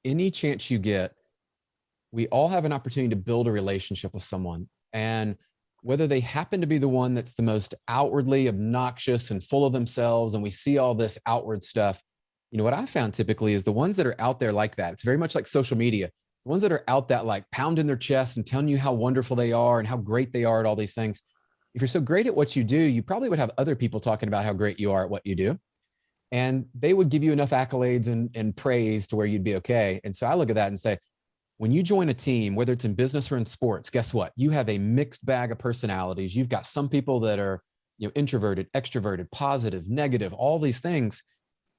any chance you get, we all have an opportunity to build a relationship with someone. And whether they happen to be the one that's the most outwardly obnoxious and full of themselves, and we see all this outward stuff, what I found typically is the ones that are out there like that. It's very much like social media. The ones that are out that like pounding their chest and telling you how wonderful they are and how great they are at all these things. If you're so great at what you do, you probably would have other people talking about how great you are at what you do. And they would give you enough accolades and praise to where you'd be okay. And so I look at that and say, when you join a team, whether it's in business or in sports, guess what? You have a mixed bag of personalities. You've got some people that are, introverted, extroverted, positive, negative, all these things.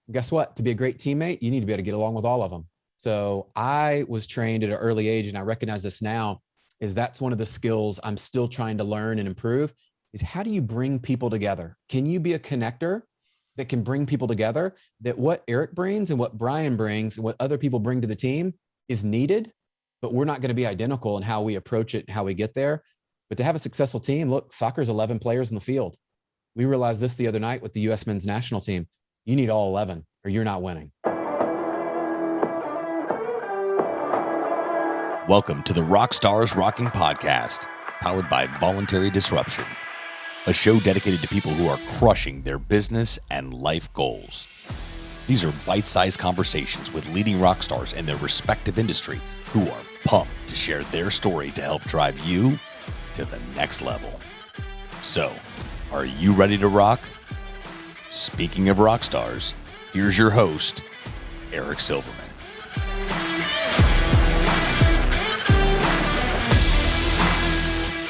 Guess what? To be a great teammate, you need to be able to get along with all of them. So I was trained at an early age, and I recognize this now, is that's one of the skills I'm still trying to learn and improve, is how do you bring people together? Can you be a connector that can bring people together, that what Eric brings and what Brian brings and what other people bring to the team is needed, but we're not going to be identical in how we approach it and how we get there. But to have a successful team, look, soccer's 11 players in the field. We realized this the other night with the U.S. men's national team. You need all 11 or you're not winning. Welcome to the RockstarsRocking podcast, powered by Voluntary Disruption, a show dedicated to people who are crushing their business and life goals. These are bite-sized conversations with leading rock stars in their respective industry who are pumped to share their story to help drive you to the next level. So, are you ready to rock? Speaking of rock stars, here's your host, Eric Silverman.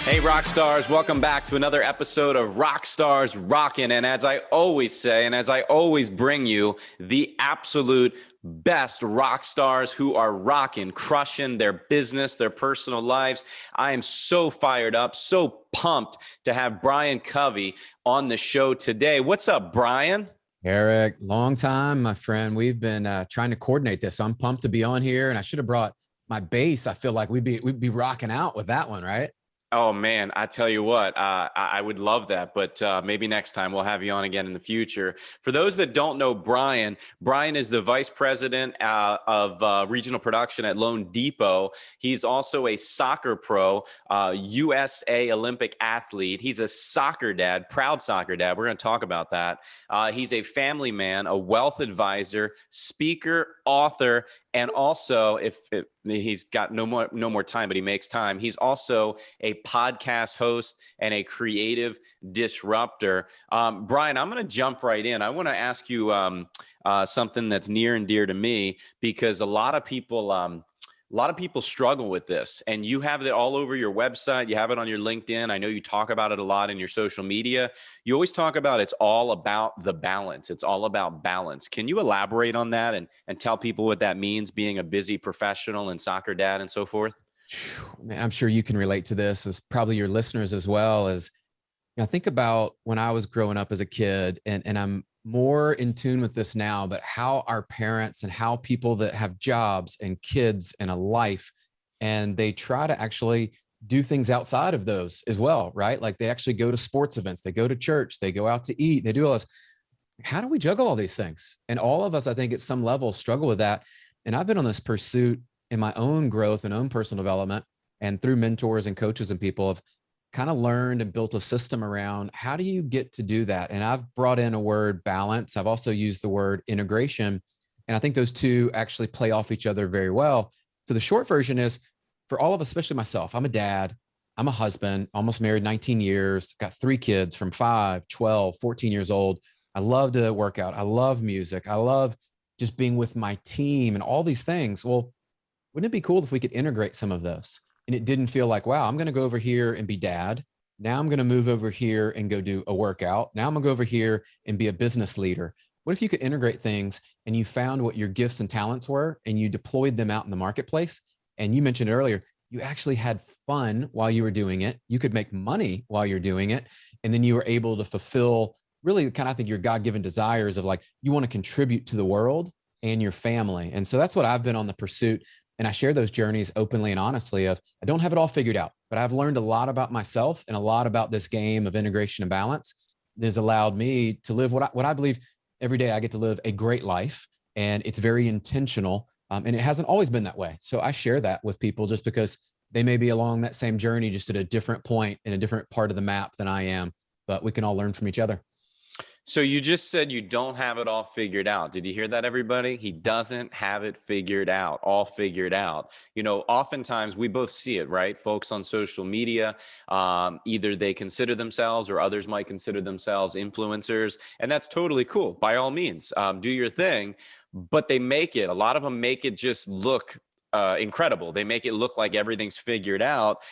Hey, rock stars, welcome back to another episode of RockstarsRocking. And as I always say, and as I always bring you, the absolute best rock stars who are rocking, crushing their business, their personal lives. I am so fired up, so pumped to have Brian Covey on the show today. What's up, Brian? Eric, long time, my friend. We've been trying to coordinate this. I'm pumped to be on here, and I should have brought my bass. I feel like we'd be rocking out with that one, right? Oh, man, I tell you what, I would love that, but maybe next time we'll have you on again in the future. For those that don't know Brian is the vice president of regional production at loanDepot. He's also a soccer pro, USA Olympic athlete. He's a soccer dad, proud soccer dad. We're going to talk about that. He's a family man, a wealth advisor, speaker, author, and also, if he's got no more time, but he makes time, he's also a podcast host and a creative disruptor. Brian, I'm going to jump right in. I want to ask you something that's near and dear to me, because a lot of people struggle with this, and you have it all over your website. You have it on your LinkedIn. I know you talk about it a lot in your social media. You always talk about it's all about the balance. It's all about balance. Can you elaborate on that and tell people what that means, being a busy professional and soccer dad and so forth? Man, I'm sure you can relate to this, as probably your listeners as well. As think about when I was growing up as a kid, and I'm more in tune with this now, but how our parents and how people that have jobs and kids and a life, and they try to actually do things outside of those as well, right? Like they actually go to sports events, they go to church, they go out to eat, they do all this. How do we juggle all these things? And all of us, I think at some level, struggle with that. And I've been on this pursuit in my own growth and own personal development, and through mentors and coaches and people have kind of learned and built a system around how do you get to do that. And I've brought in a word balance. I've also used the word integration. And I think those two actually play off each other very well. So the short version is, for all of us, especially myself, I'm a dad, I'm a husband, almost married 19 years, got 3 kids from 5, 12, 14 years old. I love to work out. I love music. I love just being with my team and all these things. Well, wouldn't it be cool if we could integrate some of those? And it didn't feel like, wow, I'm going to go over here and be dad. Now I'm going to move over here and go do a workout. Now I'm going to go over here and be a business leader. What if you could integrate things and you found what your gifts and talents were and you deployed them out in the marketplace? And you mentioned earlier, you actually had fun while you were doing it. You could make money while you're doing it. And then you were able to fulfill really kind of, I think, your God-given desires of like, you want to contribute to the world and your family. And so that's what I've been on the pursuit. And I share those journeys openly and honestly of, I don't have it all figured out, but I've learned a lot about myself and a lot about this game of integration and balance that has allowed me to live what I believe every day. I get to live a great life, and it's very intentional. And it hasn't always been that way. So I share that with people just because they may be along that same journey, just at a different point in a different part of the map than I am, but we can all learn from each other. So you just said you don't have it all figured out. Did you hear that, everybody? He doesn't have it figured out, all figured out. You know, oftentimes we both see it, right? Folks on social media, either they consider themselves or others might consider themselves influencers. And that's totally cool. By all means, do your thing. But they make it, a lot of them make it just look incredible. They make it look like everything's figured out.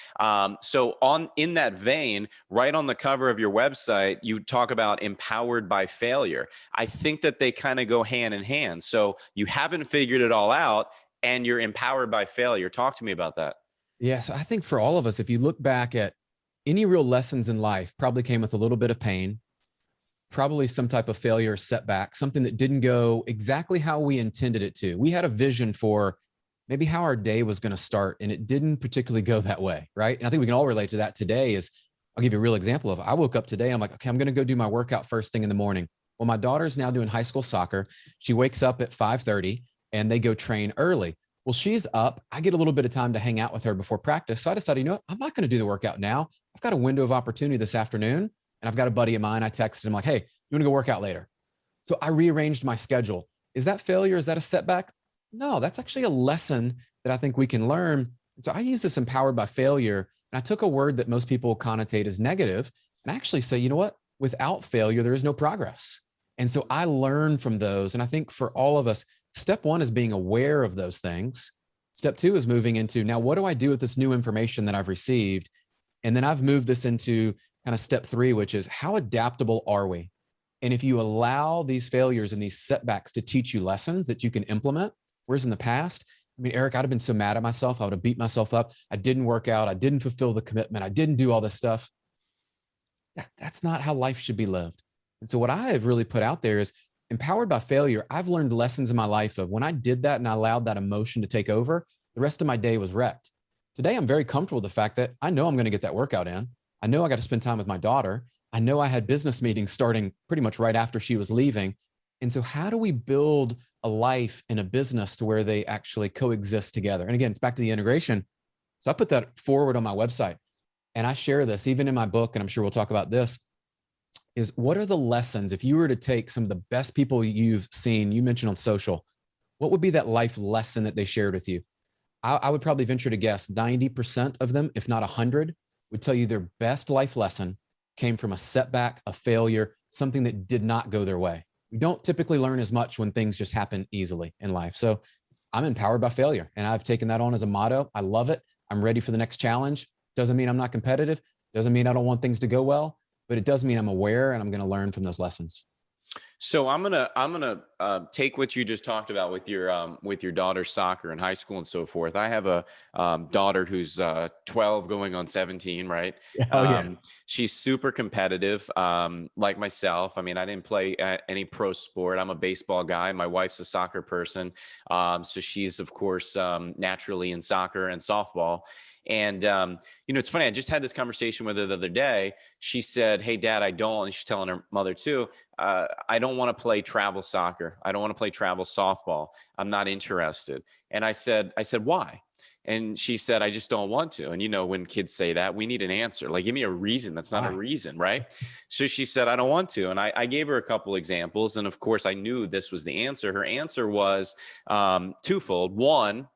So in that vein, right on the cover of your website, you talk about empowered by failure. I think that they kind of go hand in hand. So you haven't figured it all out and you're empowered by failure. Talk to me about that. Yeah. So I think for all of us, if you look back at any real lessons in life, probably came with a little bit of pain, probably some type of failure, setback, something that didn't go exactly how we intended it to. We had a vision for maybe how our day was going to start, and it didn't particularly go that way, right? And I think we can all relate to that today. I'll give you a real example of, I woke up today and I'm like, okay, I'm going to go do my workout first thing in the morning. Well, my daughter's now doing high school soccer. She wakes up at 5:30 and they go train early. Well, she's up. I get a little bit of time to hang out with her before practice. So I decided, you know what? I'm not going to do the workout now. I've got a window of opportunity this afternoon. And I've got a buddy of mine. I texted him like, hey, you want to go work out later? So I rearranged my schedule. Is that failure? Is that a setback? No, that's actually a lesson that I think we can learn. So I use this empowered by failure. And I took a word that most people connotate as negative and actually say, you know what? Without failure, there is no progress. And so I learn from those. And I think for all of us, step one is being aware of those things. Step two is moving into, now, what do I do with this new information that I've received? And then I've moved this into kind of step three, which is how adaptable are we? And if you allow these failures and these setbacks to teach you lessons that you can implement, whereas in the past, I mean, Eric, I'd have been so mad at myself. I would have beat myself up. I didn't work out. I didn't fulfill the commitment. I didn't do all this stuff. That's not how life should be lived. And so what I have really put out there is empowered by failure. I've learned lessons in my life of when I did that and I allowed that emotion to take over, the rest of my day was wrecked. Today, I'm very comfortable with the fact that I know I'm going to get that workout in. I know I got to spend time with my daughter. I know I had business meetings starting pretty much right after she was leaving. And so how do we build a life and a business to where they actually coexist together? And again, it's back to the integration. So I put that forward on my website and I share this even in my book, and I'm sure we'll talk about this, is what are the lessons, if you were to take some of the best people you've seen, you mentioned on social, what would be that life lesson that they shared with you? I would probably venture to guess 90% of them, if not 100, would tell you their best life lesson came from a setback, a failure, something that did not go their way. We don't typically learn as much when things just happen easily in life. So I'm empowered by failure, and I've taken that on as a motto. I love it. I'm ready for the next challenge. Doesn't mean I'm not competitive. Doesn't mean I don't want things to go well, but it does mean I'm aware and I'm going to learn from those lessons. So I'm gonna take what you just talked about with your daughter's soccer in high school and so forth. I have a daughter who's 12 going on 17, right? Oh, yeah. She's super competitive, like myself. I mean, I didn't play any pro sport. I'm a baseball guy. My wife's a soccer person, so she's of course naturally in soccer and softball. And, you know, it's funny. I just had this conversation with her the other day. She said, hey, Dad, I don't, and she's telling her mother too, I don't want to play travel soccer. I don't want to play travel softball. I'm not interested. And I said, why? And she said, I just don't want to. And, you know, when kids say that, we need an answer. Like, give me a reason. That's not a reason, right? So she said, I don't want to. And I gave her a couple examples. And of course, I knew this was the answer. Her answer was twofold. One,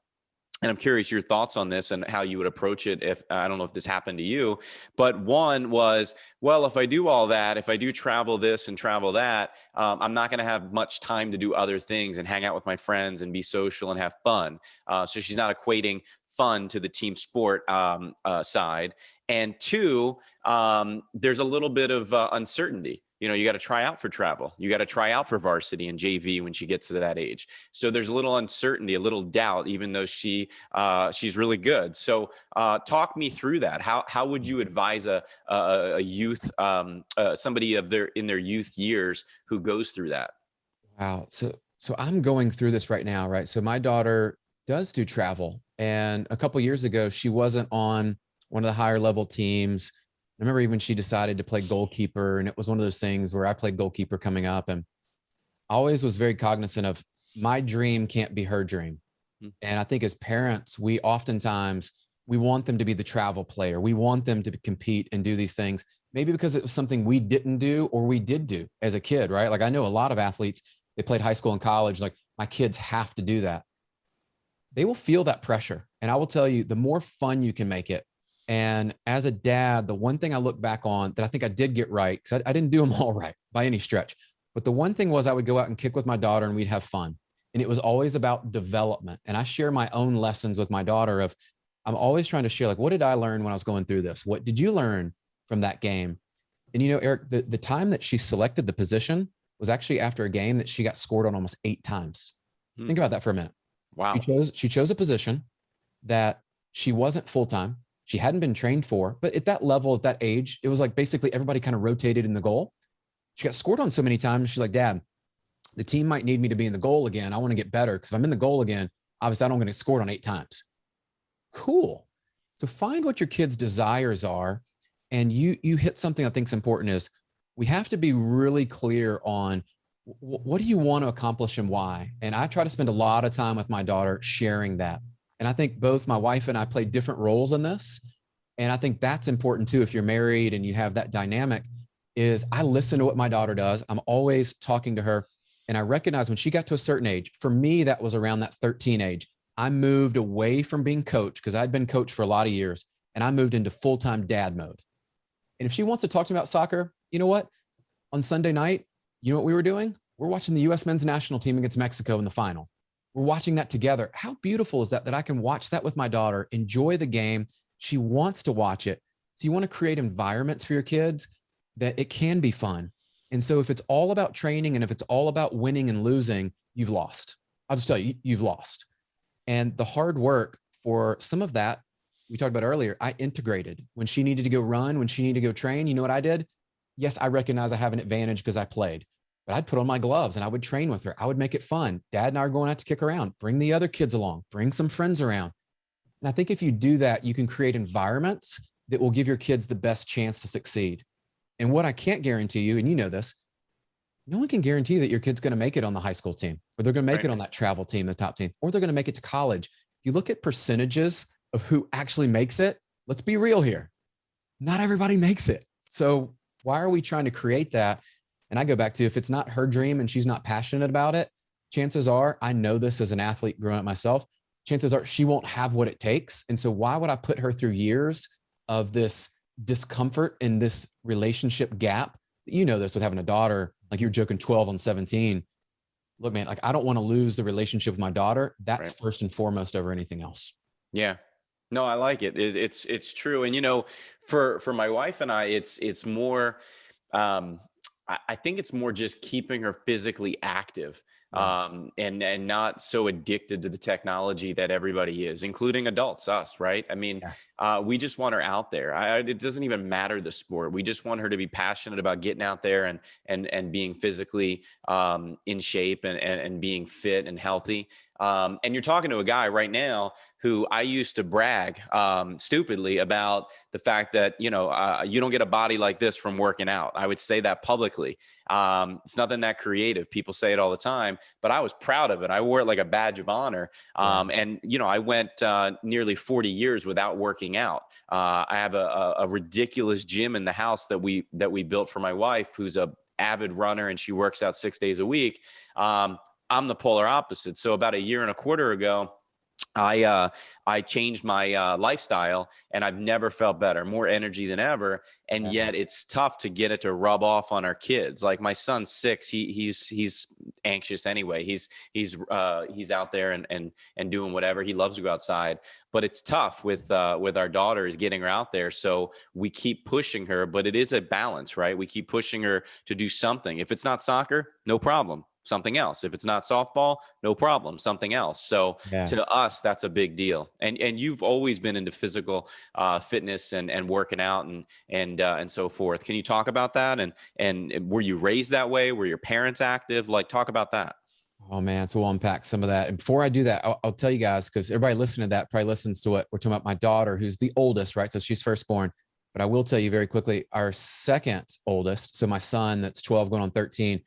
and I'm curious your thoughts on this and how you would approach it if, I don't know if this happened to you, but one was, well, if I do all that, if I do travel this and travel that, I'm not going to have much time to do other things and hang out with my friends and be social and have fun. So she's not equating fun to the team sport side. And two, there's a little bit of uncertainty. You know, you got to try out for travel. You got to try out for varsity and JV when she gets to that age. So there's a little uncertainty, a little doubt, even though she's really good. So talk me through that. How would you advise a youth, somebody in their youth years who goes through that? Wow. So I'm going through this right now, right? So my daughter does do travel. And a couple of years ago, she wasn't on one of the higher level teams. I remember even she decided to play goalkeeper, and it was one of those things where I played goalkeeper coming up, and I always was very cognizant of my dream can't be her dream. And I think as parents, we oftentimes, we want them to be the travel player. We want them to compete and do these things, maybe because it was something we didn't do or we did do as a kid, right? Like I know a lot of athletes, they played high school and college, like my kids have to do that. They will feel that pressure. And I will tell you, the more fun you can make it. And as a dad, the one thing I look back on that I think I did get right, because I didn't do them all right by any stretch, but the one thing was I would go out and kick with my daughter and we'd have fun. And it was always about development. And I share my own lessons with my daughter of, I'm always trying to share, like, what did I learn when I was going through this? What did you learn from that game? And, you know, Eric, the time that she selected the position was actually after a game that she got scored on almost 8 times. Think about that for a minute. Wow. She chose a position that she wasn't full-time. She hadn't been trained for, but at that level, at that age, it was like basically everybody kind of rotated in the goal. She got scored on so many times. She's like, Dad, the team might need me to be in the goal again. I want to get better because if I'm in the goal again, obviously I don't get scored on 8 times. Cool. So find what your kids' desires are. And you hit something I think is important is we have to be really clear on what do you want to accomplish and why? And I try to spend a lot of time with my daughter sharing that. And I think both my wife and I play different roles in this. And I think that's important too. If you're married and you have that dynamic, is I listen to what my daughter does. I'm always talking to her. And I recognize when she got to a certain age, for me, that was around that 13 age. I moved away from being coach because I'd been coach for a lot of years and I moved into full-time dad mode. And if she wants to talk to me about soccer, you know what? On Sunday night, you know what we were doing? We're watching the U.S. men's national team against Mexico in the final. We're watching that together. How beautiful is that, that I can watch that with my daughter, enjoy the game. She wants to watch it. So you want to create environments for your kids that it can be fun. And so if it's all about training and if it's all about winning and losing, you've lost. I'll just tell you, you've lost. And the hard work for some of that, we talked about earlier, I integrated. When she needed to go run, when she needed to go train, you know what I did? Yes, I recognize I have an advantage because I played, but I'd put on my gloves and I would train with her. I would make it fun. Dad and I are going out to kick around, bring the other kids along, bring some friends around. And I think if you do that, you can create environments that will give your kids the best chance to succeed. And what I can't guarantee you, and you know this, no one can guarantee that your kid's going to make it on the high school team, or they're going to make it on that travel team, the top team, or they're going to make it to college. If you look at percentages of who actually makes it, let's be real here. Not everybody makes it. So why are we trying to create that? And I go back to, if it's not her dream and she's not passionate about it, chances are, I know this as an athlete growing up myself, chances are she won't have what it takes. And so why would I put her through years of this discomfort and this relationship gap? You know this with having a daughter, like you're joking 12 on 17. Look, man, like I don't want to lose the relationship with my daughter. That's right. First and foremost over anything else. Yeah. No, I like it. It's true. And, you know, for my wife and I, it's more, I think it's more just keeping her physically active, and not so addicted to the technology that everybody is, including adults, us, right? I mean, we just want her out there. It doesn't even matter the sport. We just want her to be passionate about getting out there and being physically in shape and being fit and healthy. And you're talking to a guy right now who I used to brag stupidly about the fact that, you know, you don't get a body like this from working out. I would say that publicly. It's nothing that creative. People say it all the time, but I was proud of it. I wore it like a badge of honor. And, you know, I went nearly 40 years without working out. I have a ridiculous gym in the house that we built for my wife, who's a avid runner, and she works out 6 days a week. I'm the polar opposite. So about a year and a quarter ago, I changed my lifestyle, and I've never felt better, more energy than ever. And yet it's tough to get it to rub off on our kids. Like my son's 6, he's anxious anyway. He's out there and doing whatever. He loves to go outside, but it's tough with our daughter, is getting her out there. So we keep pushing her, but it is a balance, right? We keep pushing her to do something. If it's not soccer, no problem. Something else. If it's not softball, no problem. Something else. So to us, that's a big deal. And you've always been into physical fitness and working out and so forth. Can you talk about that? And were you raised that way? Were your parents active? Like, talk about that. Oh man, so we'll unpack some of that. And before I do that, I'll tell you guys, because everybody listening to that probably listens to what we're talking about. My daughter, who's the oldest, right? So she's firstborn. But I will tell you very quickly, our second oldest, so my son that's 12 going on 13,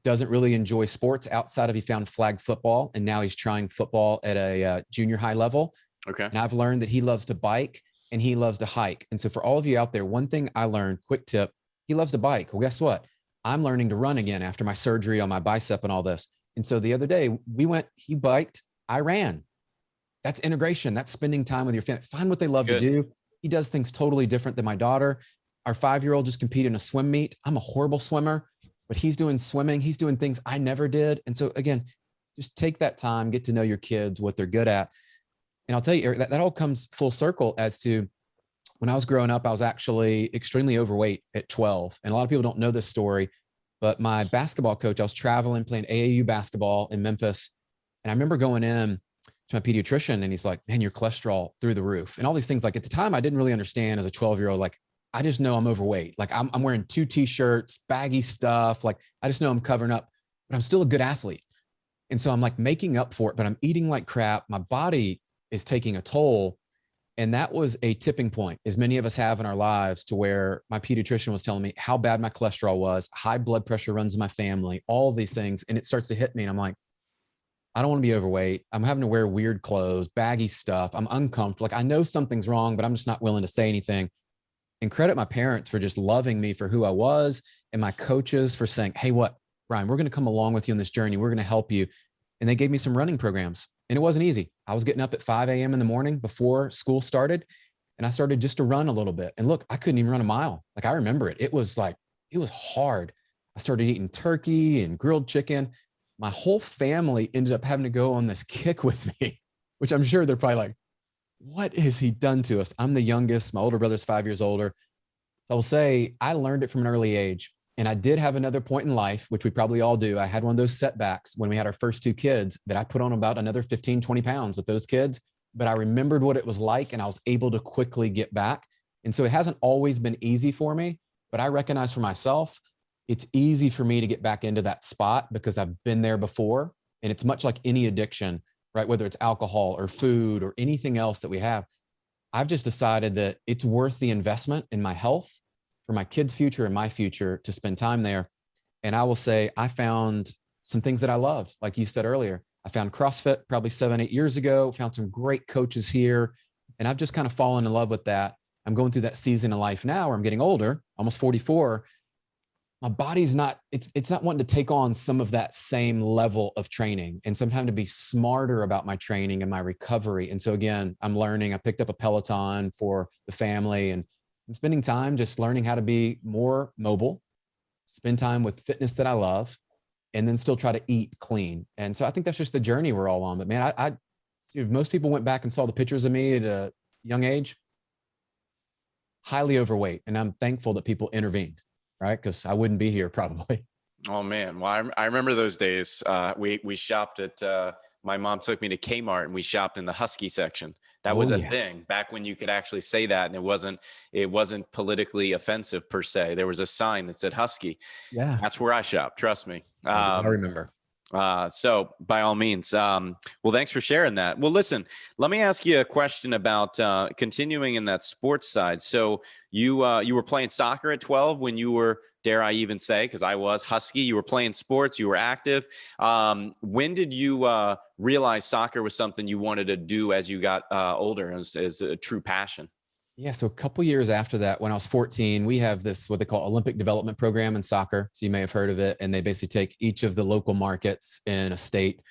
doesn't really enjoy sports outside of he found flag football, and now he's trying football at a junior high level. Okay. And I've learned that he loves to bike and he loves to hike. And so for all of you out there, one thing I learned, quick tip, he loves to bike. Well, guess what? I'm learning to run again after my surgery on my bicep and all this. And so the other day he biked, I ran. That's integration. That's spending time with your family. Find what they love to do. He does things totally different than my daughter. Our 5-year-old just competed in a swim meet. I'm a horrible swimmer, but he's doing swimming. He's doing things I never did. And so again, just take that time, get to know your kids, what they're good at. And I'll tell you, Eric, that all comes full circle as to when I was growing up, I was actually extremely overweight at 12. And a lot of people don't know this story, but my basketball coach, I was traveling, playing AAU basketball in Memphis. And I remember going in to my pediatrician and he's like, man, your cholesterol through the roof and all these things. Like at the time, I didn't really understand as a 12-year-old, like, I just know I'm overweight. Like I'm wearing 2 t-shirts, baggy stuff. Like I just know I'm covering up, but I'm still a good athlete. And so I'm like making up for it, but I'm eating like crap. My body is taking a toll. And that was a tipping point, as many of us have in our lives, to where my pediatrician was telling me how bad my cholesterol was, high blood pressure runs in my family, all of these things. And it starts to hit me. And I'm like, I don't want to be overweight. I'm having to wear weird clothes, baggy stuff. I'm uncomfortable. Like I know something's wrong, but I'm just not willing to say anything. And credit my parents for just loving me for who I was, and my coaches for saying, hey, what, Brian, we're going to come along with you on this journey. We're going to help you. And they gave me some running programs, and it wasn't easy. I was getting up at 5 a.m. in the morning before school started. And I started just to run a little bit, and look, I couldn't even run a mile. Like I remember it. It was hard. I started eating turkey and grilled chicken. My whole family ended up having to go on this kick with me, which I'm sure they're probably like, what has he done to us? I'm the youngest. My older brother's 5 years older. So I will say I learned it from an early age. And I did have another point in life, which we probably all do. I had one of those setbacks when we had our first 2 kids that I put on about another 15, 20 pounds with those kids. But I remembered what it was like and I was able to quickly get back. And so it hasn't always been easy for me, but I recognize for myself, it's easy for me to get back into that spot because I've been there before. And it's much like any addiction, right? Whether it's alcohol or food or anything else that we have, I've just decided that it's worth the investment in my health for my kids' future and my future to spend time there. And I will say, I found some things that I loved. Like you said earlier, I found CrossFit probably 7-8 years ago, found some great coaches here. And I've just kind of fallen in love with that. I'm going through that season of life now where I'm getting older, almost 44. My body's not, it's not wanting to take on some of that same level of training. And so I'm having to be smarter about my training and my recovery. And so again, I'm learning. I picked up a Peloton for the family, and I'm spending time just learning how to be more mobile, spend time with fitness that I love, and then still try to eat clean. And so I think that's just the journey we're all on. But man, if most people went back and saw the pictures of me at a young age, highly overweight. And I'm thankful that people intervened. Right? Because I wouldn't be here probably. Oh man. Well, I remember those days. We shopped at, my mom took me to Kmart and we shopped in the Husky section. That was a thing back when you could actually say that. And it wasn't politically offensive per se. There was a sign that said Husky. Yeah. That's where I shop. Trust me. I remember. So by all means, well, thanks for sharing that. Well, listen, let me ask you a question about continuing in that sports side. So you were playing soccer at 12 when you were, dare I even say, because I was Husky, you were playing sports, you were active. When did you realize soccer was something you wanted to do as you got older, as a true passion? Yeah. So a couple years after that, when I was 14, we have this, what they call Olympic development program in soccer. So you may have heard of it. And they basically take each of the local markets in a state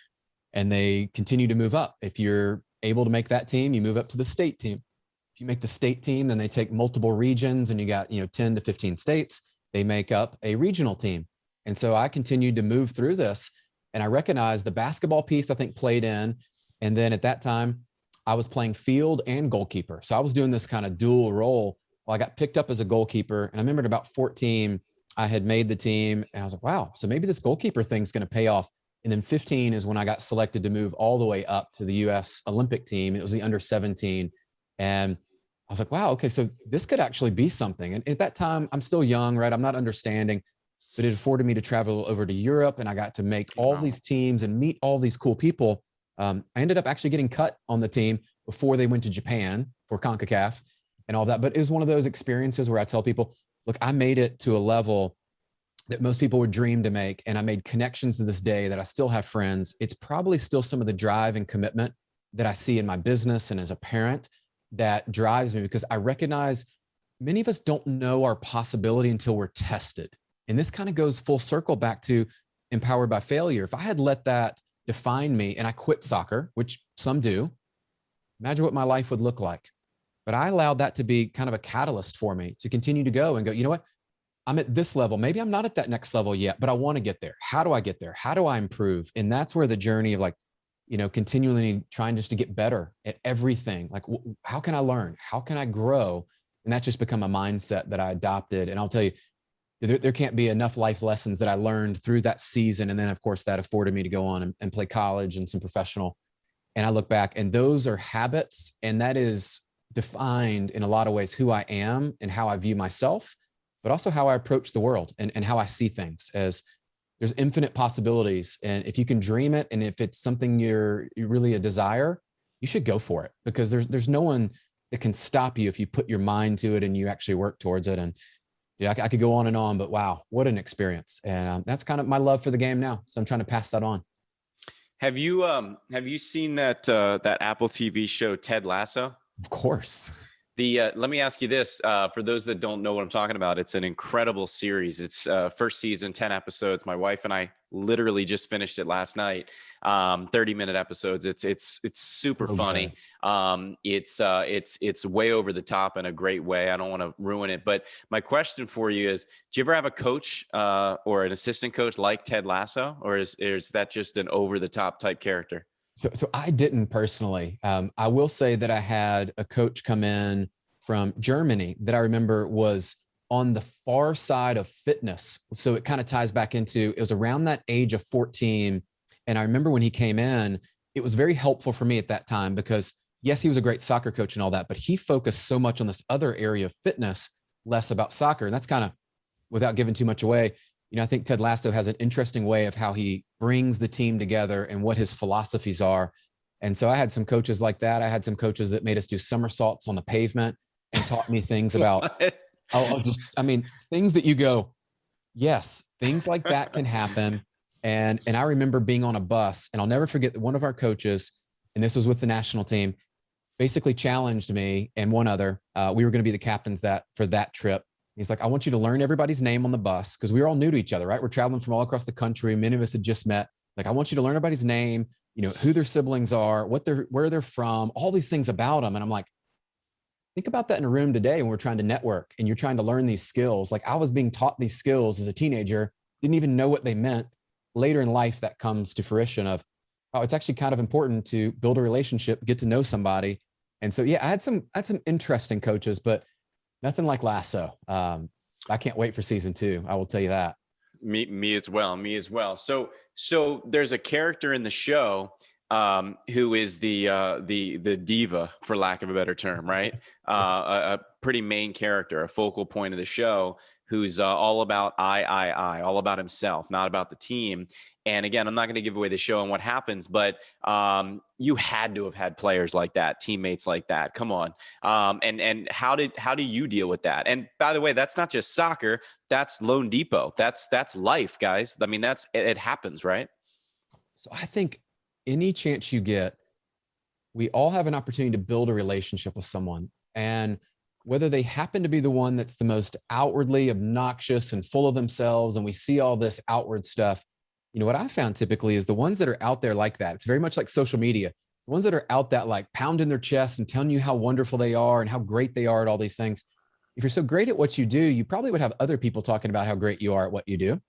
and they continue to move up. If you're able to make that team, you move up to the state team. If you make the state team, then they take multiple regions and you got, 10 to 15 states, they make up a regional team. And so I continued to move through this and I recognized the basketball piece I think played in. And then at that time, I was playing field and goalkeeper. So I was doing this kind of dual role. Well, I got picked up as a goalkeeper. And I remember at about 14, I had made the team and I was like, wow, so maybe this goalkeeper thing's going to pay off. And then 15 is when I got selected to move all the way up to the US Olympic team. It was the under 17. And I was like, wow, okay, so this could actually be something. And at that time, I'm still young, right? I'm not understanding, but it afforded me to travel over to Europe and I got to make all these teams and meet all these cool people. I ended up actually getting cut on the team before they went to Japan for CONCACAF and all that. But it was one of those experiences where I tell people, look, I made it to a level that most people would dream to make. And I made connections to this day that I still have friends. It's probably still some of the drive and commitment that I see in my business and as a parent that drives me, because I recognize many of us don't know our possibility until we're tested. And this kind of goes full circle back to empowered by failure. If I had let that define me and I quit soccer, which some do, imagine what my life would look like. But I allowed that to be kind of a catalyst for me to continue to go and go, you know what? I'm at this level. Maybe I'm not at that next level yet, but I want to get there. How do I get there? How do I improve? And that's where the journey of, like, continually trying just to get better at everything. Like, how can I learn? How can I grow? And that's just become a mindset that I adopted. And I'll tell you, there can't be enough life lessons that I learned through that season. And then, of course, that afforded me to go on and play college and some professional. And I look back, and those are habits. And that is defined in a lot of ways who I am and how I view myself, but also how I approach the world and how I see things. As there's infinite possibilities. And if you can dream it, and if it's something you're really a desire, you should go for it, because there's no one that can stop you if you put your mind to it and you actually work towards it. And yeah, I could go on, but wow, what an experience. And that's kind of my love for the game now. So I'm trying to pass that on. Have you seen that Apple TV show, Ted Lasso? Of course. Let me ask you this, for those that don't know what I'm talking about, it's an incredible series. It's first season, 10 episodes. My wife and I literally just finished it last night. 30-minute episodes. It's super funny. It's way over the top in a great way. I don't want to ruin it, but my question for you is, do you ever have a coach or an assistant coach like Ted Lasso, or is that just an over the top type character? So I didn't personally. I will say that I had a coach come in from Germany that I remember was on the far side of fitness. So it kind of ties back into, it was around that age of 14. And I remember when he came in, it was very helpful for me at that time, because yes, he was a great soccer coach and all that, but he focused so much on this other area of fitness, less about soccer. And that's kind of, without giving too much away, I think Ted Lasso has an interesting way of how he brings the team together and what his philosophies are. And so I had some coaches like that. I had some coaches that made us do somersaults on the pavement and taught me things about, things that you go, yes, things like that can happen. And I remember being on a bus, and I'll never forget that one of our coaches, and this was with the national team, basically challenged me and one other. We were going to be the captains for that trip. He's like, I want you to learn everybody's name on the bus, because we were all new to each other, right? We're traveling from all across the country. Many of us had just met. Like, I want you to learn everybody's name, who their siblings are, where they're from, all these things about them. And I'm like, think about that in a room today when we're trying to network and you're trying to learn these skills. Like, I was being taught these skills as a teenager, didn't even know what they meant. Later in life, that comes to fruition of, oh, it's actually kind of important to build a relationship, get to know somebody. And so, yeah, I had some interesting coaches, but nothing like Lasso. I can't wait for season 2. I will tell you that. Me as well. So there's a character in the show who is the diva, for lack of a better term, right? A pretty main character, a focal point of the show, who's all about all about himself, not about the team. And again, I'm not going to give away the show and what happens, but you had to have had players like that, teammates like that. Come on. And how do you deal with that? And by the way, that's not just soccer. That's loanDepot. That's life, guys. I mean, it happens, right? So I think any chance you get, we all have an opportunity to build a relationship with someone. And whether they happen to be the one that's the most outwardly obnoxious and full of themselves, and we see all this outward stuff, what I found typically is the ones that are out there like that. It's very much like social media. The ones that are out that, like, pounding their chest and telling you how wonderful they are and how great they are at all these things. If you're so great at what you do, you probably would have other people talking about how great you are at what you do.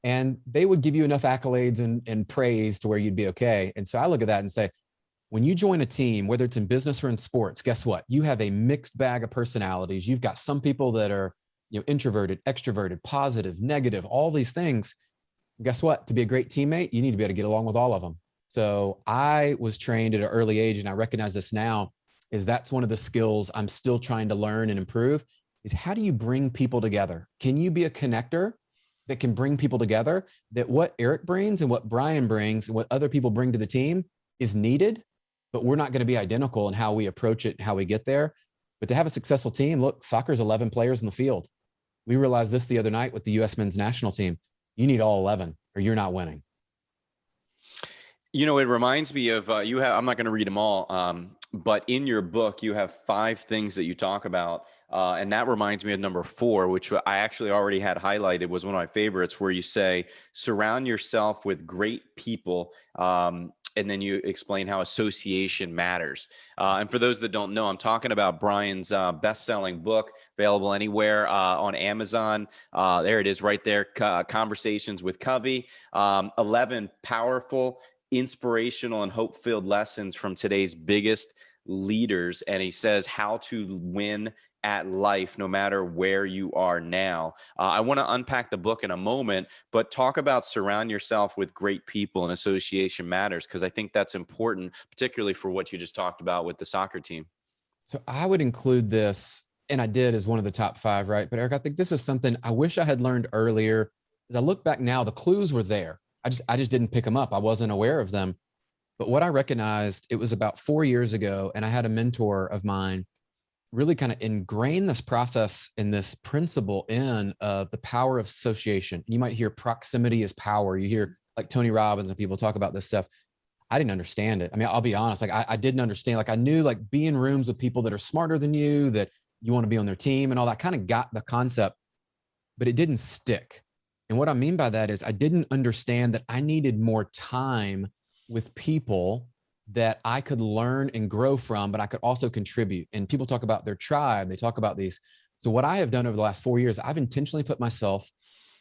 And they would give you enough accolades and praise to where you'd be okay. And so I look at that and say, when you join a team, whether it's in business or in sports, guess what? You have a mixed bag of personalities. You've got some people that are, introverted, extroverted, positive, negative, all these things. Guess what? To be a great teammate, you need to be able to get along with all of them. So I was trained at an early age, and I recognize this now, is that's one of the skills I'm still trying to learn and improve, is how do you bring people together? Can you be a connector that can bring people together, that what Eric brings and what Brian brings and what other people bring to the team is needed, but we're not going to be identical in how we approach it and how we get there. But to have a successful team, look, soccer's 11 players in the field. We realized this the other night with the U.S. men's national team. You need all 11 or you're not winning. You know, it reminds me of I'm not going to read them all, but in your book, you have 5 things that you talk about. And that reminds me of number 4, which I actually already had highlighted, was one of my favorites, where you say, surround yourself with great people. And then you explain how association matters. And for those that don't know, I'm talking about Brian's best-selling book, available anywhere on Amazon. There it is right there, Conversations with Covey. 11 powerful, inspirational, and hope-filled lessons from today's biggest leaders. And he says how to win at life, no matter where you are now. I want to unpack the book in a moment, but talk about surround yourself with great people and association matters, because I think that's important, particularly for what you just talked about with the soccer team. So I would include this, and I did, as one of the top 5, right? But Eric, I think this is something I wish I had learned earlier. As I look back now, the clues were there. I just didn't pick them up. I wasn't aware of them. But what I recognized, it was about 4 years ago, and I had a mentor of mine really kind of ingrain this process and this principle in the power of association. You might hear proximity is power. You hear like Tony Robbins and people talk about this stuff. I didn't understand it. I mean, I'll be honest. Like I didn't understand. Like I knew, like, be in rooms with people that are smarter than you, that you want to be on their team and all that. Kind of got the concept, but it didn't stick. And what I mean by that is I didn't understand that I needed more time with people that I could learn and grow from, but I could also contribute. And people talk about their tribe. They talk about these. So what I have done over the last 4 years, I've intentionally put myself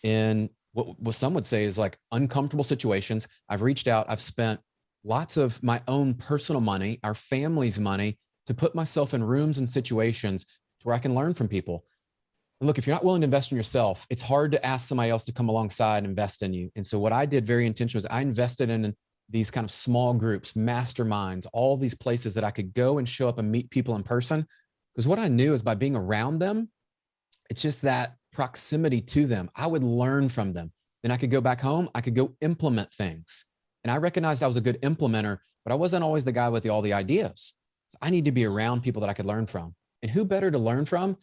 in what some would say is like uncomfortable situations. I've reached out. I've spent lots of my own personal money, our family's money, to put myself in rooms and situations where I can learn from people. And look, if you're not willing to invest in yourself, it's hard to ask somebody else to come alongside and invest in you. And so what I did very intentionally was I invested in these kind of small groups, masterminds, all these places that I could go and show up and meet people in person. Because what I knew is by being around them, it's just that proximity to them. I would learn from them. Then I could go back home. I could go implement things. And I recognized I was a good implementer, but I wasn't always the guy with all the ideas. So I need to be around people that I could learn from. And who better to learn from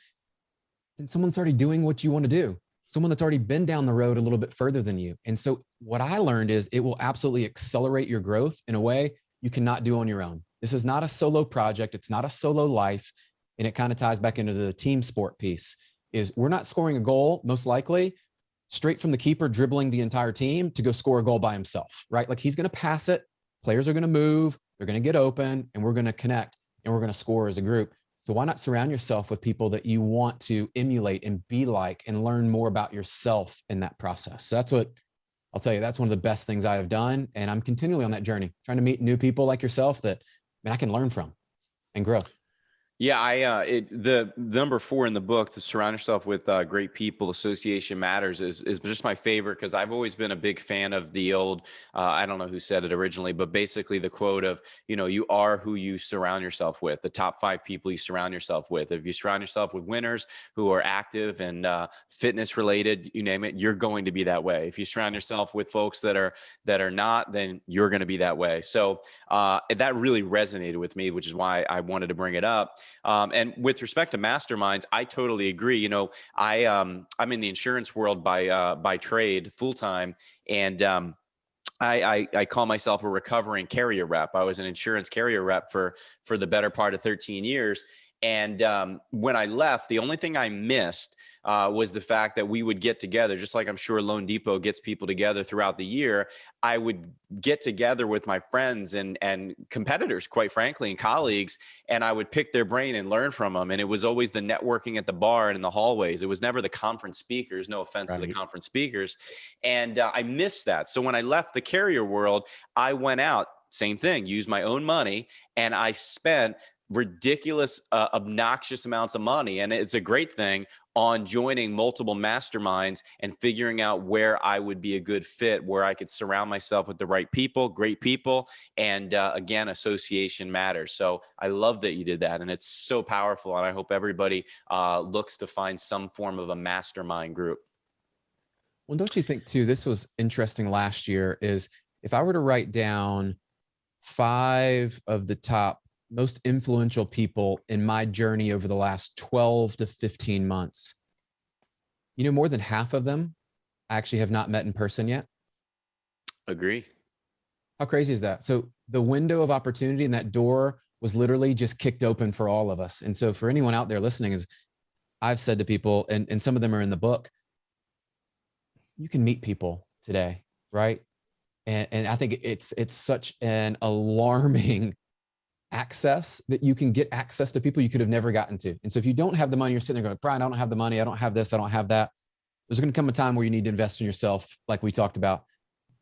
than someone that's already doing what you want to do? Someone that's already been down the road a little bit further than you. And so what I learned is it will absolutely accelerate your growth in a way you cannot do on your own. This is not a solo project. It's not a solo life. And it kind of ties back into the team sport piece. Is we're not scoring a goal, most likely, straight from the keeper dribbling the entire team to go score a goal by himself, right? Like he's going to pass it. Players are going to move. They're going to get open, and we're going to connect, and we're going to score as a group. So why not surround yourself with people that you want to emulate and be like and learn more about yourself in that process? So that's what I'll tell you. That's one of the best things I have done. And I'm continually on that journey, trying to meet new people like yourself that, man, I can learn from and grow. Yeah, the number 4 in the book, to surround yourself with great people, association matters, is just my favorite, because I've always been a big fan of the old, I don't know who said it originally, but basically the quote of, you are who you surround yourself with, the top 5 people you surround yourself with. If you surround yourself with winners who are active and fitness related, you name it, you're going to be that way. If you surround yourself with folks that are not, then you're going to be that way. So that really resonated with me, which is why I wanted to bring it up. And with respect to masterminds, I totally agree. I'm in the insurance world by trade, full time, and I call myself a recovering carrier rep. I was an insurance carrier rep for the better part of 13 years. And when I left, the only thing I missed was the fact that we would get together, just like I'm sure loanDepot gets people together throughout the year. I would get together with my friends and competitors, quite frankly, and colleagues, and I would pick their brain and learn from them. And it was always the networking at the bar and in the hallways. It was never the conference speakers. No offense to the conference speakers. And I missed that. So when I left the carrier world, I went out, same thing, used my own money, and I spent ridiculous, obnoxious amounts of money. And it's a great thing on joining multiple masterminds and figuring out where I would be a good fit, where I could surround myself with the right people, great people. And again, association matters. So I love that you did that. And it's so powerful. And I hope everybody looks to find some form of a mastermind group. Well, don't you think too, this was interesting last year, is if I were to write down 5 of the top most influential people in my journey over the last 12 to 15 months, You know, more than half of them I actually have not met in person yet. Agree. How crazy is that? So the window of opportunity and that door was literally just kicked open for all of us. And so for anyone out there listening, is I've said to people, and some of them are in the book, you can meet people today, right? And I think it's such an alarming access that you can get access to people you could have never gotten to. And so if you don't have the money, you're sitting there going, Brian, I don't have the money. I don't have this. I don't have that. There's going to come a time where you need to invest in yourself, like we talked about.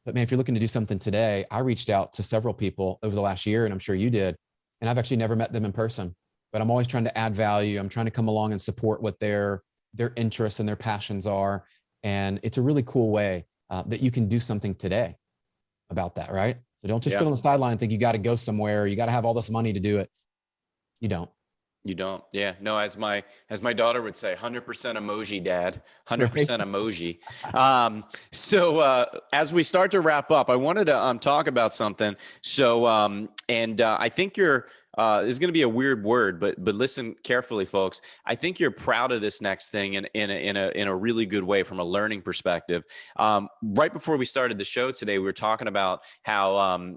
But man, if you're looking to do something today, I reached out to several people over the last year, and I'm sure you did. And I've actually never met them in person, but I'm always trying to add value. I'm trying to come along and support what their interests and their passions are. And it's a really cool way that you can do something today about that, right? So don't just sit on the sideline and think you got to go somewhere. You got to have all this money to do it. You don't. You don't. Yeah. No, as my daughter would say, 100% emoji, Dad. 100% emoji. So as we start to wrap up, I wanted to talk about something. So I think you're this is going to be a weird word, but listen carefully, folks. I think you're proud of this next thing in a really good way from a learning perspective. Right before we started the show today, we were talking about how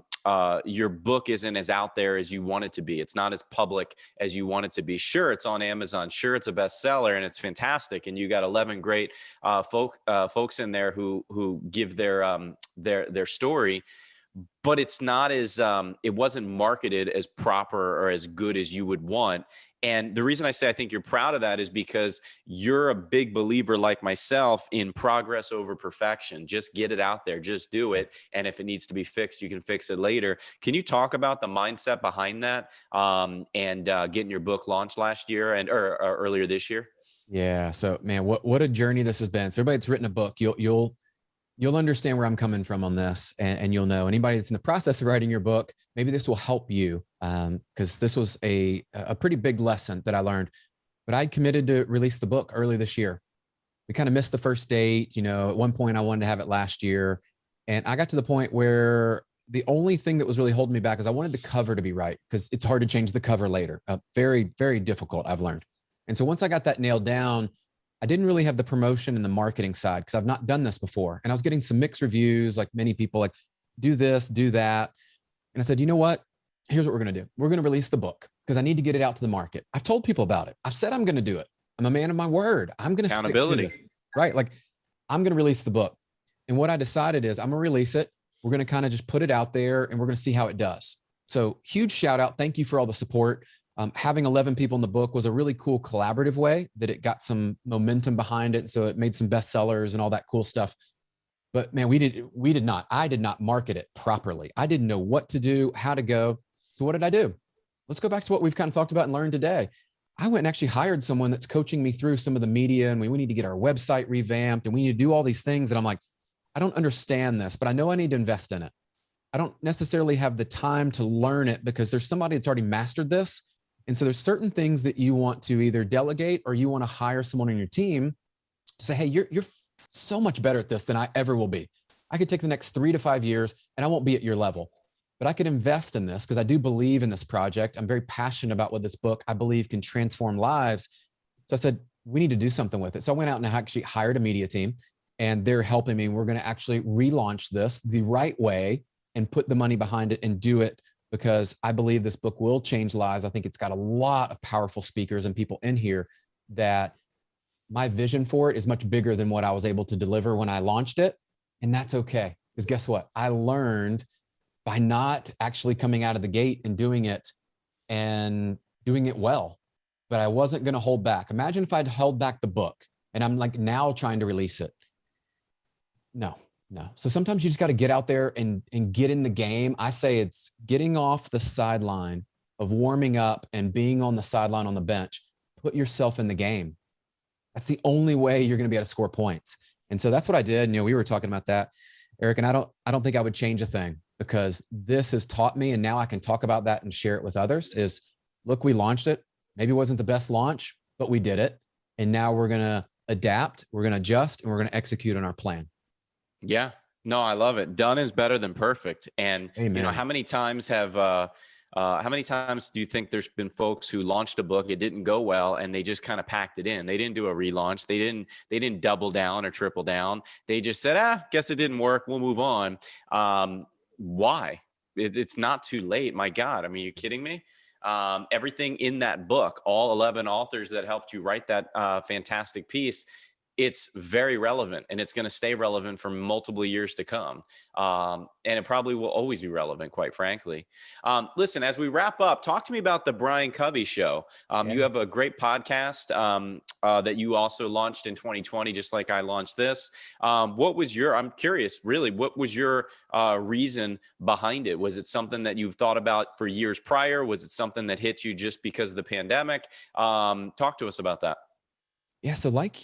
your book isn't as out there as you want it to be. It's not as public as you want it to be. Sure, it's on Amazon. Sure, it's a bestseller and it's fantastic. And you got 11 great folks in there who give their story. But it's not as it wasn't marketed as proper or as good as you would want. And the reason I say I think you're proud of that is because you're a big believer, like myself, in progress over perfection. Just get it out there, just do it. And if it needs to be fixed, you can fix it later. Can you talk about the mindset behind that and getting your book launched last year or earlier this year? Yeah. So man, what a journey this has been. So everybody that's written a book, you'll understand where I'm coming from on this, and you'll know anybody that's in the process of writing your book, maybe this will help you. Cause this was a pretty big lesson that I learned, but I'd committed to release the book early this year. We kind of missed the first date. You know, at one point I wanted to have it last year, and I got to the point where the only thing that was really holding me back is I wanted the cover to be right, because it's hard to change the cover later. Very, very difficult, I've learned. And so once I got that nailed down, I didn't really have the promotion and the marketing side because I've not done this before. And I was getting some mixed reviews, like many people, like, do this, do that. And I said, you know what? Here's what we're going to do. We're going to release the book because I need to get it out to the market. I've told people about it. I've said I'm going to do it. I'm a man of my word. I'm going to accountability, stick to it, right? Like, I'm going to release the book. And what I decided is I'm going to release it. We're going to kind of just put it out there and we're going to see how it does. So huge shout out. Thank you for all the support. Having 11 people in the book was a really cool collaborative way that it got some momentum behind it. So it made some bestsellers and all that cool stuff. But man, I did not market it properly. I didn't know what to do, how to go. So what did I do? Let's go back to what we've kind of talked about and learned today. I went and actually hired someone that's coaching me through some of the media, and we need to get our website revamped and we need to do all these things. And I'm like, I don't understand this, but I know I need to invest in it. I don't necessarily have the time to learn it because there's somebody that's already mastered this. And so there's certain things that you want to either delegate or you want to hire someone on your team to say, hey, you're so much better at this than I ever will be. I could take the next 3 to 5 years and I won't be at your level, but I could invest in this because I do believe in this project. I'm very passionate about what this book, I believe, can transform lives. So I said, we need to do something with it. So I went out and I actually hired a media team, and they're helping me. We're going to actually relaunch this the right way and put the money behind it and do it, because I believe this book will change lives. I think it's got a lot of powerful speakers and people in here that my vision for it is much bigger than what I was able to deliver when I launched it. And that's okay. Because guess what? I learned by not actually coming out of the gate and doing it well, but I wasn't going to hold back. Imagine if I'd held back the book and I'm like now trying to release it. No. So sometimes you just got to get out there and get in the game. I say it's getting off the sideline of warming up and being on the sideline on the bench. Put yourself in the game. That's the only way you're going to be able to score points. And so that's what I did. We were talking about that, Eric, and I don't think I would change a thing, because this has taught me, and now I can talk about that and share it with others, is look, we launched it. Maybe it wasn't the best launch, but we did it. And now we're going to adapt, we're going to adjust, and we're going to execute on our plan. Yeah. No, I love it. Done is better than perfect. And Amen. how many times have How many times do you think there's been folks who launched a book, it didn't go well, and they just kind of packed it in? They didn't do a relaunch. They didn't double down or triple down. They just said, guess it didn't work. We'll move on. Why? It's not too late. My God. I mean, you kidding me? Everything in that book, all 11 authors that helped you write that fantastic piece, it's very relevant, and it's going to stay relevant for multiple years to come. And it probably will always be relevant, quite frankly. Listen, as we wrap up, talk to me about the Brian Covey Show. You have a great podcast that you also launched in 2020, just like I launched this. I'm curious, really, what was your reason behind it? Was it something that you've thought about for years prior? Was it something that hit you just because of the pandemic? Talk to us about that. Yeah. So like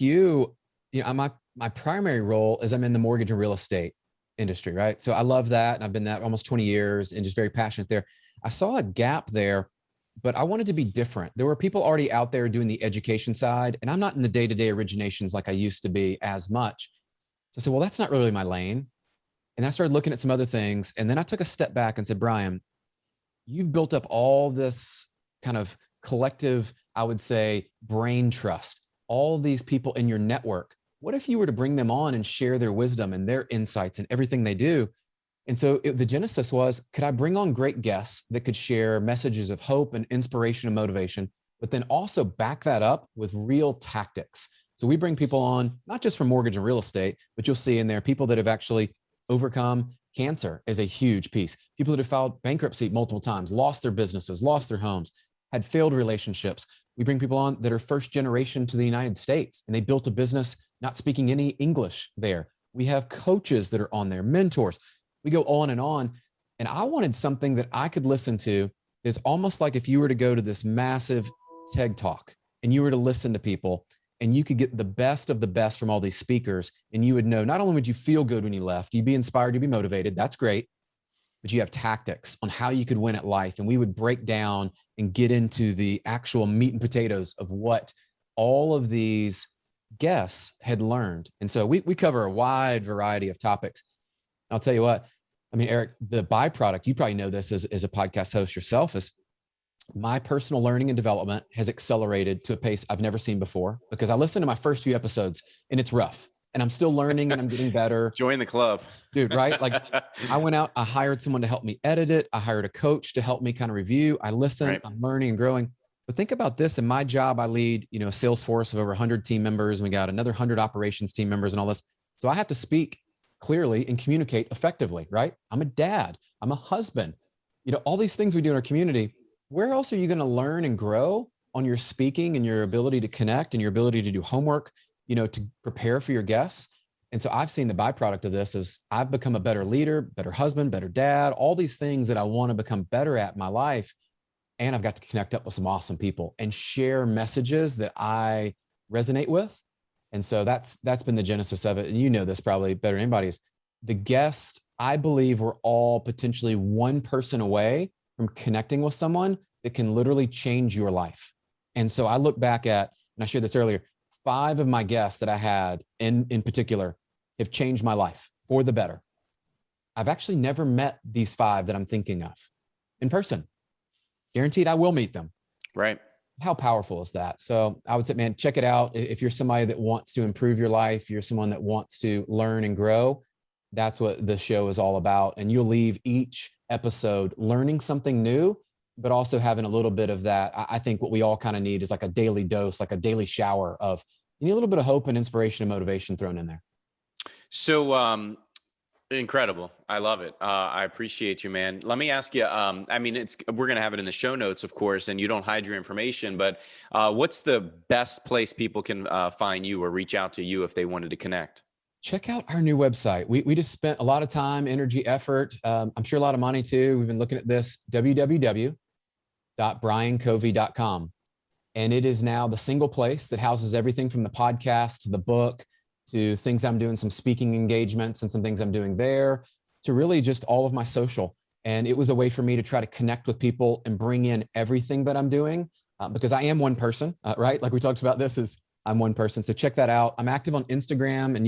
my primary role is I'm in the mortgage and real estate industry, right? So I love that. And I've been that almost 20 years and just very passionate there. I saw a gap there, but I wanted to be different. There were people already out there doing the education side, and I'm not in the day-to-day originations like I used to be as much. So I said, well, that's not really my lane. And I started looking at some other things. And then I took a step back and said, Brian, you've built up all this kind of collective, I would say, brain trust, all these people in your network. What if you were to bring them on and share their wisdom and their insights and everything they do? And so the genesis was, could I bring on great guests that could share messages of hope and inspiration and motivation, but then also back that up with real tactics? So we bring people on, not just from mortgage and real estate, but you'll see in there people that have actually overcome cancer is a huge piece. People that have filed bankruptcy multiple times, lost their businesses, lost their homes, had failed relationships. We bring people on that are first generation to the United States, and they built a business not speaking any English there. We have coaches that are on there, mentors. We go on. And I wanted something that I could listen to. Is almost like if you were to go to this massive TED Talk and you were to listen to people, and you could get the best of the best from all these speakers, and you would know, not only would you feel good when you left, you'd be inspired, you'd be motivated. That's great. But you have tactics on how you could win at life. And we would break down and get into the actual meat and potatoes of what all of these guests had learned. And so we cover a wide variety of topics. I'll tell you what, I mean, Eric, the byproduct, you probably know this as a podcast host yourself, is my personal learning and development has accelerated to a pace I've never seen before, because I listened to my first few episodes and it's rough. And I'm still learning and I'm getting better. Join the club. Dude, right? Like I went out, I hired someone to help me edit it. I hired a coach to help me kind of review. I listen, right. I'm learning and growing. But think about this. In my job, I lead, a sales force of over 100 team members. And we got another 100 operations team members and all this. So I have to speak clearly and communicate effectively, right? I'm a dad. I'm a husband. All these things we do in our community. Where else are you going to learn and grow on your speaking and your ability to connect and your ability to do homework, to prepare for your guests? And so I've seen the byproduct of this is I've become a better leader, better husband, better dad, all these things that I want to become better at in my life. And I've got to connect up with some awesome people and share messages that I resonate with. And so that's been the genesis of it. And you know this probably better than anybody is the guest. I believe we're all potentially one person away from connecting with someone that can literally change your life. And so I look back at, and I shared this earlier, 5 of my guests that I had in particular have changed my life for the better. I've actually never met these 5 that I'm thinking of in person. Guaranteed I will meet them. Right. How powerful is that? So I would say, man, check it out. If you're somebody that wants to improve your life, you're someone that wants to learn and grow, that's what the show is all about. And you'll leave each episode learning something new, but also having a little bit of that. I think what we all kind of need is like a daily dose, like a daily shower of, you need a little bit of hope and inspiration and motivation thrown in there. So, incredible. I love it. I appreciate you, man. Let me ask you, we're going to have it in the show notes, of course, and you don't hide your information, but what's the best place people can find you or reach out to you if they wanted to connect? Check out our new website. We just spent a lot of time, energy, effort. I'm sure a lot of money too. We've been looking at this, www.briancovey.com. And it is now the single place that houses everything from the podcast to the book to things I'm doing, some speaking engagements and some things I'm doing there, to really just all of my social. And it was a way for me to try to connect with people and bring in everything that I'm doing because I am one person, right? Like we talked about this is I'm one person. So check that out. I'm active on Instagram and,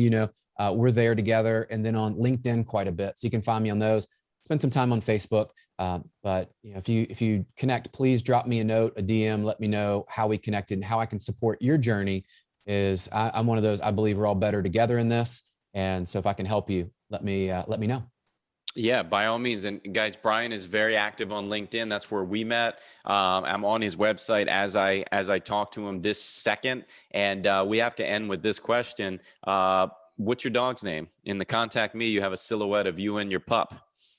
we're there together, and then on LinkedIn quite a bit. So you can find me on those. spend some time on Facebook. But if you connect, please drop me a note, a DM, let me know how we connected and how I can support your journey. I'm one of those, I believe we're all better together in this. And so if I can help you, let me know. Yeah, by all means. And guys, Brian is very active on LinkedIn. That's where we met. I'm on his website as I talk to him this second. And we have to end with this question. What's your dog's name? In the contact me, you have a silhouette of you and your pup.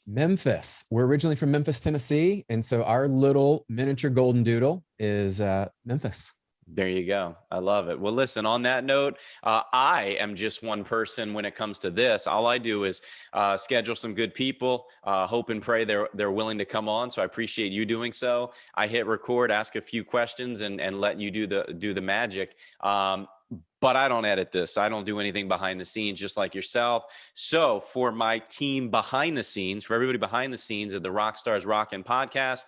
Memphis. We're originally from Memphis, Tennessee. And so our little miniature golden doodle is Memphis. There you go. I love it. Well, listen, on that note, I am just one person when it comes to this. All I do is schedule some good people, hope and pray they're willing to come on. So I appreciate you doing so. I hit record, ask a few questions and let you do the magic. But I don't edit this. I don't do anything behind the scenes, just like yourself. So for my team behind the scenes, for everybody behind the scenes of the RockstarsRocking podcast,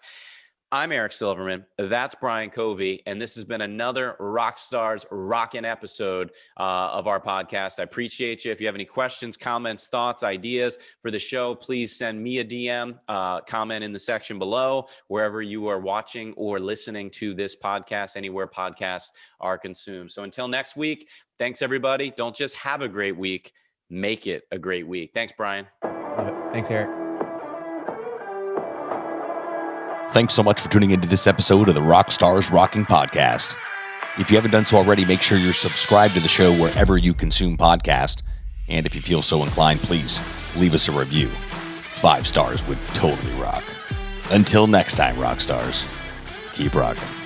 I'm Eric Silverman. That's Brian Covey. And this has been another RockstarsRocking episode of our podcast. I appreciate you. If you have any questions, comments, thoughts, ideas for the show, please send me a DM, comment in the section below, wherever you are watching or listening to this podcast, anywhere podcasts are consumed. So until next week, thanks everybody. Don't just have a great week, make it a great week. Thanks, Brian. Love it. Thanks, Eric. Thanks so much for tuning into this episode of the RockstarsRocking podcast. If you haven't done so already, make sure you're subscribed to the show wherever you consume podcasts. And if you feel so inclined, please leave us a review. 5 stars would totally rock. Until next time, Rockstars, keep rocking.